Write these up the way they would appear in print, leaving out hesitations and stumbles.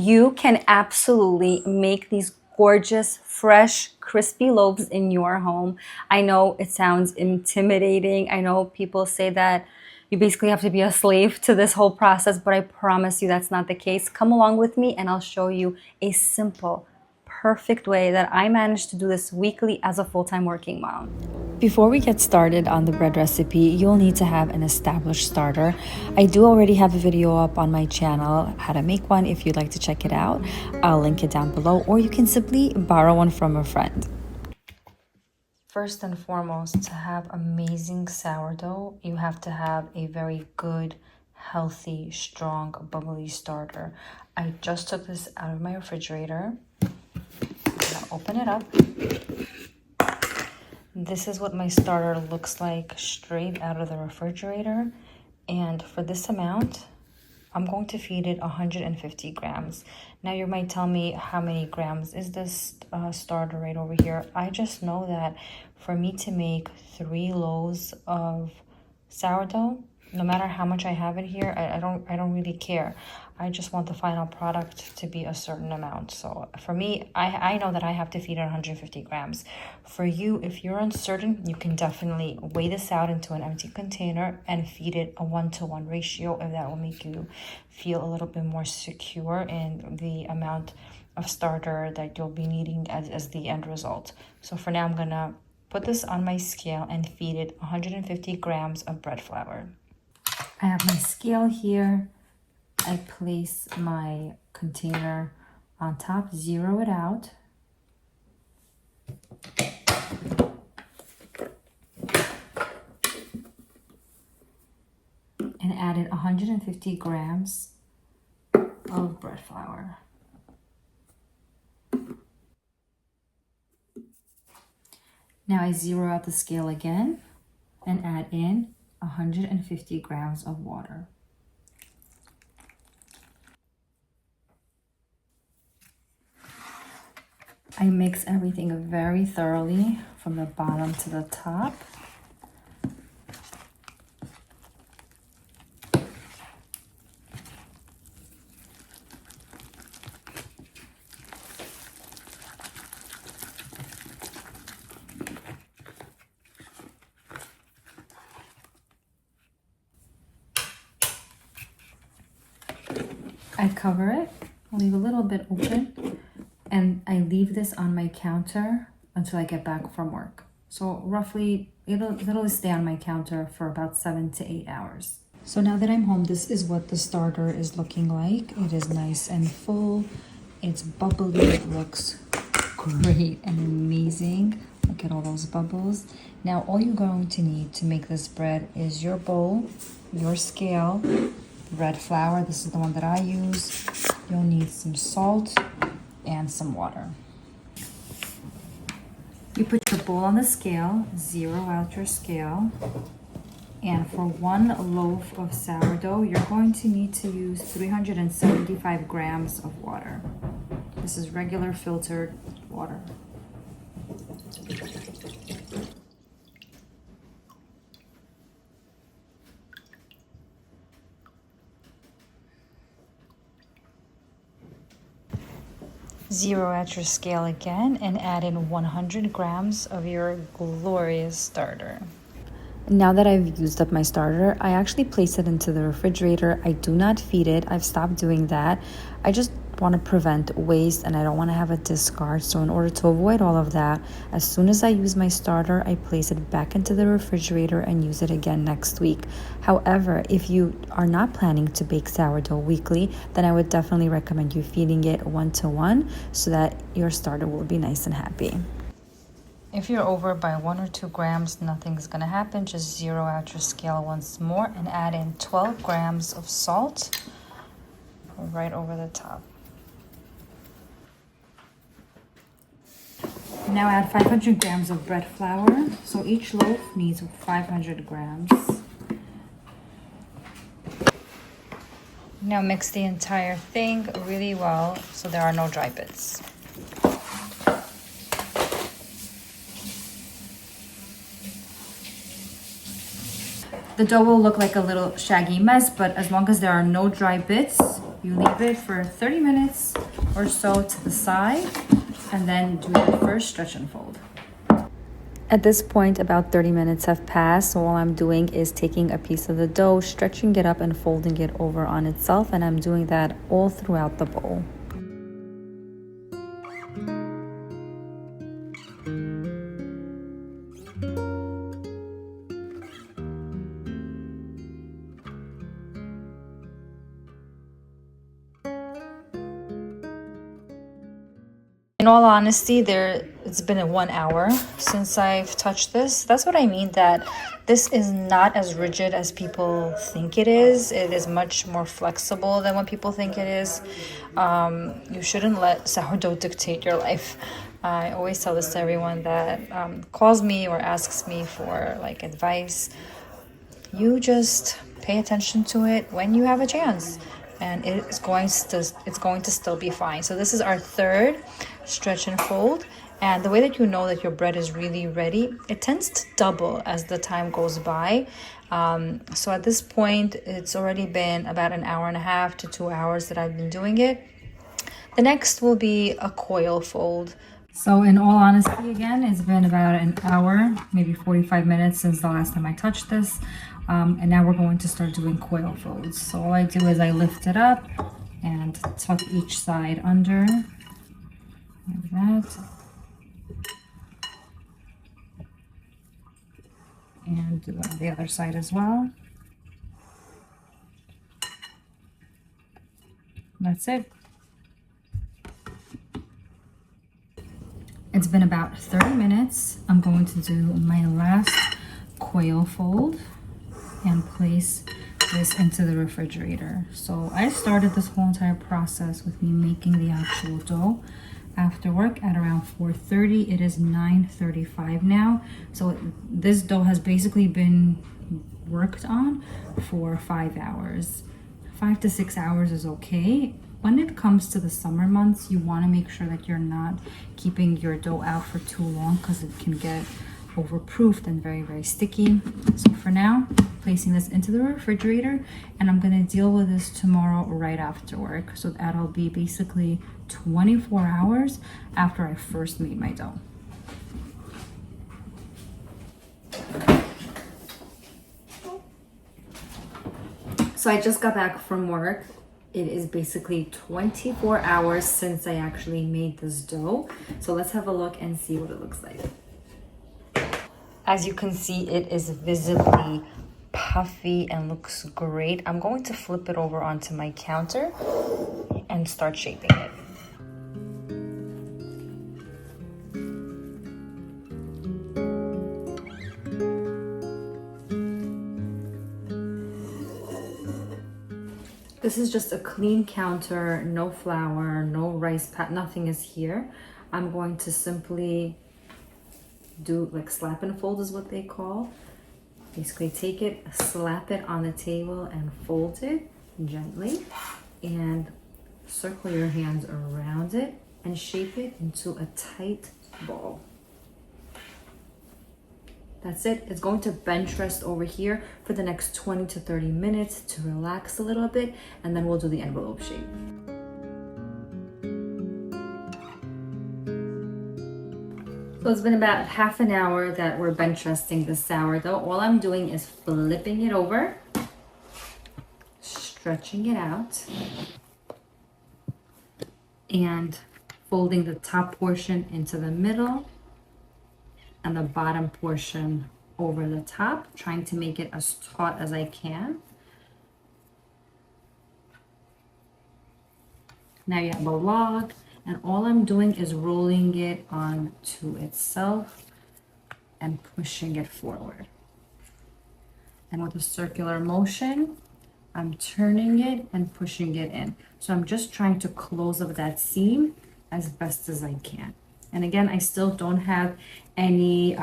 you can absolutely make these gorgeous, fresh, crispy loaves in your home. I know it sounds intimidating. I know people say that you basically have to be a slave to this whole process, but I promise you that's not the case. Come along with me and I'll show you a simple, perfect way that I managed to do this weekly as a full-time working mom. Before we get started on the bread recipe, you'll need to have an established starter. I do already have a video up on my channel, how to make one, if you'd like to check it out. I'll link it down below, or you can simply borrow one from a friend. First and foremost, to have amazing sourdough, you have to have a very good, healthy, strong, bubbly starter. I just took this out of my refrigerator. I'm gonna open it up. This is what my starter looks like straight out of the refrigerator. And for this amount, I'm going to feed it 150 grams. Now you might tell me, how many grams is this starter right over here? I just know that for me to make 3 loaves of sourdough, no matter how much I have in here, I don't really care. I just want the final product to be a certain amount. So for me, I know that I have to feed it 150 grams. For you, if you're uncertain, you can definitely weigh this out into an empty container and feed it a 1-to-1 ratio, if that will make you feel a little bit more secure in the amount of starter that you'll be needing as the end result. So for now, I'm gonna put this on my scale and feed it 150 grams of bread flour. I have my scale here. I place my container on top, zero it out. And added 150 grams of bread flour. Now I zero out the scale again and add in 150 grams of water. I mix everything very thoroughly from the bottom to the top. I cover it, leave a little bit open, and I leave this on my counter until I get back from work. So roughly, it'll stay on my counter for about 7 to 8 hours. So now that I'm home, this is what the starter is looking like. It is nice and full. It's bubbly. It looks great and amazing. Look at all those bubbles. Now all you're going to need to make this bread is your bowl, your scale, bread flour. This is the one that I use. You'll need some salt and some water. You put your bowl on the scale, zero out your scale, and for 1 loaf of sourdough, you're going to need to use 375 grams of water. This is regular filtered water. Zero out your scale again and add in 100 grams of your glorious starter. Now that I've used up my starter, I actually place it into the refrigerator. I do not feed it. I've stopped doing that. I just want to prevent waste and I don't want to have a discard. So in order to avoid all of that, as soon as I use my starter, I place it back into the refrigerator and use it again next week. However, if you are not planning to bake sourdough weekly, then I would definitely recommend you feeding it 1-to-1 so that your starter will be nice and happy. If you're over by 1 or 2 grams, nothing's gonna happen. Just zero out your scale once more and add in 12 grams of salt right over the top. Now add 500 grams of bread flour. So each loaf needs 500 grams. Now mix the entire thing really well so there are no dry bits. The dough will look like a little shaggy mess, but as long as there are no dry bits, You leave it for 30 minutes or so to the side, and then do the first stretch and fold. At this point, about 30 minutes have passed, so all I'm doing is taking a piece of the dough, stretching it up and folding it over on itself, and I'm doing that all throughout the bowl. In all honesty, it's been 1 hour since I've touched this. That's what I mean, that this is not as rigid as people think it is. It is much more flexible than what people think it is. You shouldn't let sourdough dictate your life. I always tell this to everyone that calls me or asks me for like advice. You just pay attention to it when you have a chance, and it's going to still be fine. So this is our third stretch and fold, and the way that you know that your bread is really ready, it tends to double as the time goes by. So at this point, it's already been about 1.5 hours to 2 hours that I've been doing it. The next will be a coil fold. So in all honesty, again, it's been about 1 hour, maybe 45 minutes since the last time I touched this. And now we're going to start doing coil folds. So all I do is I lift it up and tuck each side under, like that. And do it on the other side as well. That's it. It's been about 30 minutes. I'm going to do my last coil fold and place this into the refrigerator. So I started this whole entire process with me making the actual dough after work at around 4:30. It is 9:35 now. So this dough has basically been worked on for 5 hours. 5 to 6 hours is okay. When it comes to the summer months, you want to make sure that you're not keeping your dough out for too long, because it can get overproofed and very, very sticky. So for now, placing this into the refrigerator, and I'm going to deal with this tomorrow right after work. So that'll be basically 24 hours after I first made my dough. So I just got back from work. It is basically 24 hours since I actually made this dough. So let's have a look and see what it looks like. As you can see, it is visibly puffy and looks great. I'm going to flip it over onto my counter and start shaping it. This is just a clean counter, no flour, no rice pat, nothing is here. I'm going to simply do like slap and fold is what they call. Basically take it, slap it on the table and fold it gently, and circle your hands around it and shape it into a tight ball. That's it. It's going to bench rest over here for the next 20 to 30 minutes to relax a little bit, and then we'll do the envelope shape. So it's been about half an hour that we're bench resting the sourdough. All I'm doing is flipping it over, stretching it out, and folding the top portion into the middle and the bottom portion over the top, trying to make it as taut as I can. Now you have a log, and all I'm doing is rolling it onto itself and pushing it forward. And with a circular motion, I'm turning it and pushing it in. So I'm just trying to close up that seam as best as I can. And again, I still don't have any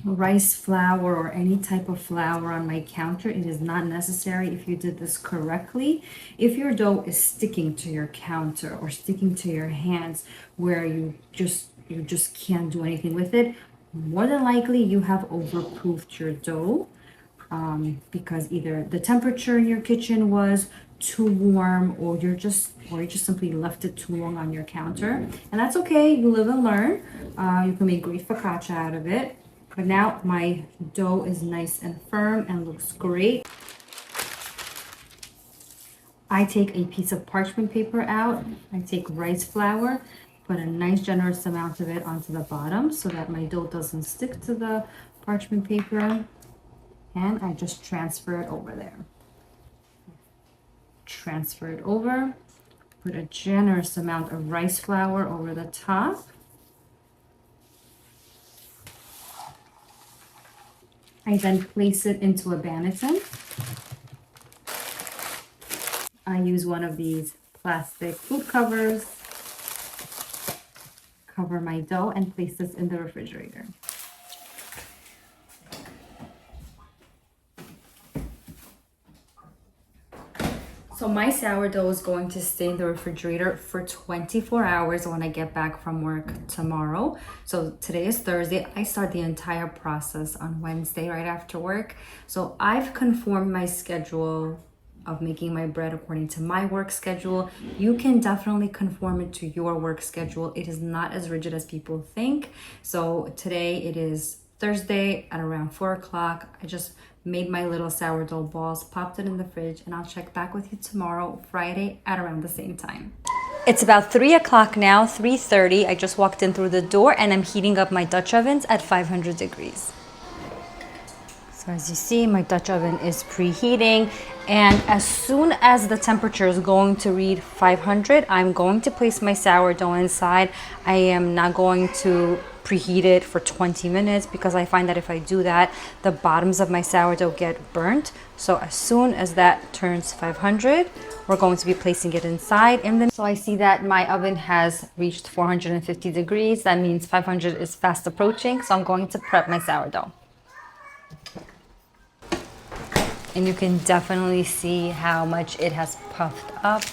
rice flour or any type of flour on my counter. It is not necessary if you did this correctly. If your dough is sticking to your counter or sticking to your hands where you just can't do anything with it, more than likely you have overproofed your dough, because either the temperature in your kitchen was too warm, or you just simply left it too long on your counter. And that's okay, you live and learn. You can make great focaccia out of it. But now my dough is nice and firm and looks great. I take a piece of parchment paper out. I take rice flour, put a nice generous amount of it onto the bottom so that my dough doesn't stick to the parchment paper. And I just transfer it over there. Transfer it over. Put a generous amount of rice flour over the top. I then place it into a banneton. I use one of these plastic food covers. Cover my dough and place this in the refrigerator. So my sourdough is going to stay in the refrigerator for 24 hours when I get back from work tomorrow. So today is Thursday. I start the entire process on Wednesday right after work. So I've conformed my schedule of making my bread according to my work schedule. You can definitely conform it to your work schedule. It is not as rigid as people think. So today it is Thursday at around 4 o'clock. I just made my little sourdough balls, popped it in the fridge, and I'll check back with you tomorrow, Friday, at around the same time. It's about 3 o'clock now, 3:30. I just walked in through the door and I'm heating up my Dutch ovens at 500 degrees. So as you see, my Dutch oven is preheating, and as soon as the temperature is going to read 500, I'm going to place my sourdough inside. I am not going to preheat it for 20 minutes because I find that if I do that, the bottoms of my sourdough get burnt. So as soon as that turns 500, we're going to be placing it inside. And then, so I see that my oven has reached 450 degrees. That means 500 is fast approaching. So I'm going to prep my sourdough. And you can definitely see how much it has puffed up.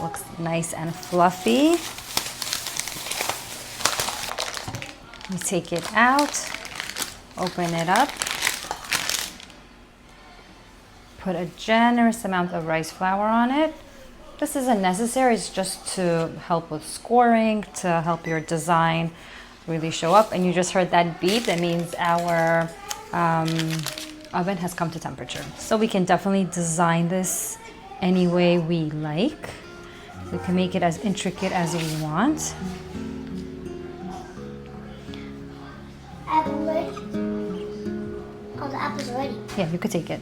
Looks nice and fluffy. You take it out, open it up, put a generous amount of rice flour on it. This isn't necessary, it's just to help with scoring, to help your design really show up. And you just heard that beep, that means our oven has come to temperature. So we can definitely design this any way we like. We can make it as intricate as we want. Apple ready? Oh, the apple's ready. Yeah, you could take it.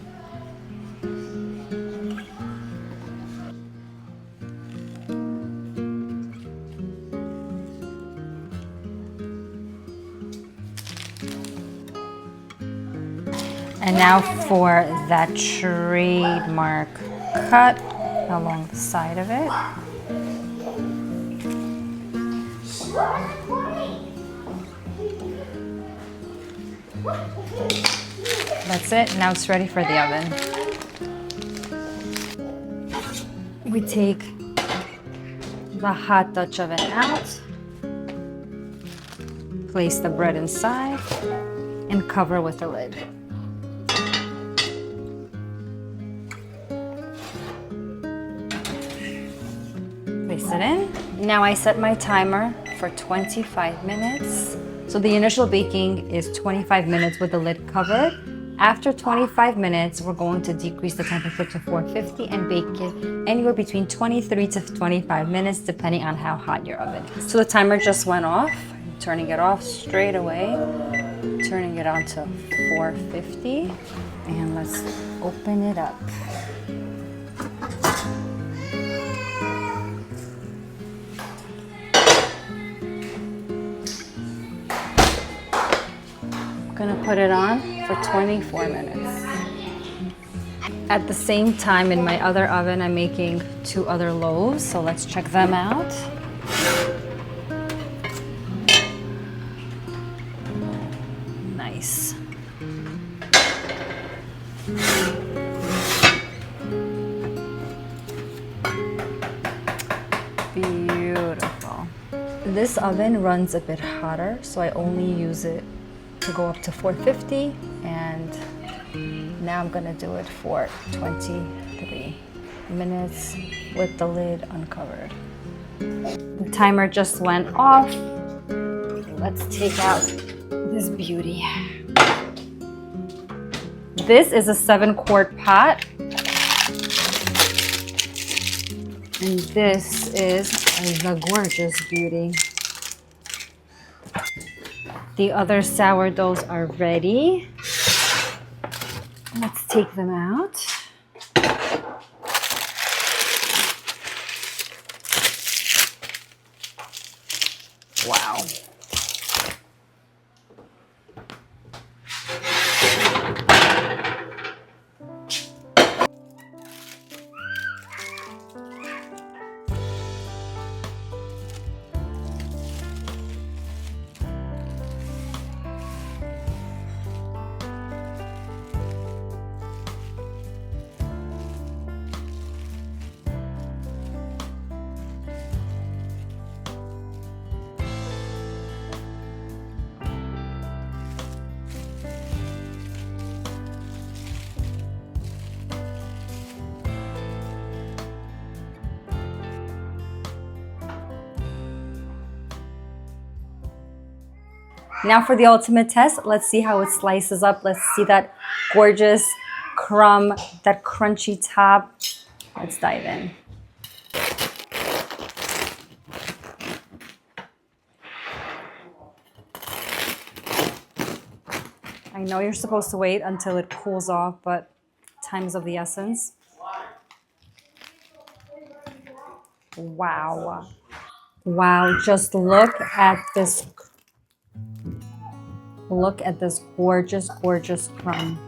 And now for that trademark cut along the side of it. That's it. Now it's ready for the oven. We take the hot Dutch oven out, place the bread inside, and cover with a lid. Place it in. Now I set my timer for 25 minutes. So the initial baking is 25 minutes with the lid covered. After 25 minutes, we're going to decrease the temperature to 450 and bake it anywhere between 23 to 25 minutes, depending on how hot your oven is. So the timer just went off. I'm turning it off straight away, turning it on to 450, and let's open it up. Gonna put it on for 24 minutes. At the same time, in my other oven, I'm making 2 other loaves, so let's check them out. Nice. Beautiful. This oven runs a bit hotter, so I only use it to go up to 450, and now I'm gonna do it for 23. minutes with the lid uncovered. The timer just went off. Let's take out this beauty. This is a 7-quart pot. And this is the gorgeous beauty. The other sourdoughs are ready. Let's take them out. Wow. Now for the ultimate test, let's see how it slices up. Let's see that gorgeous crumb, that crunchy top. Let's dive in. I know you're supposed to wait until it cools off, but time is of the essence. Wow. Wow, just look at this. Look at this gorgeous, gorgeous crumb.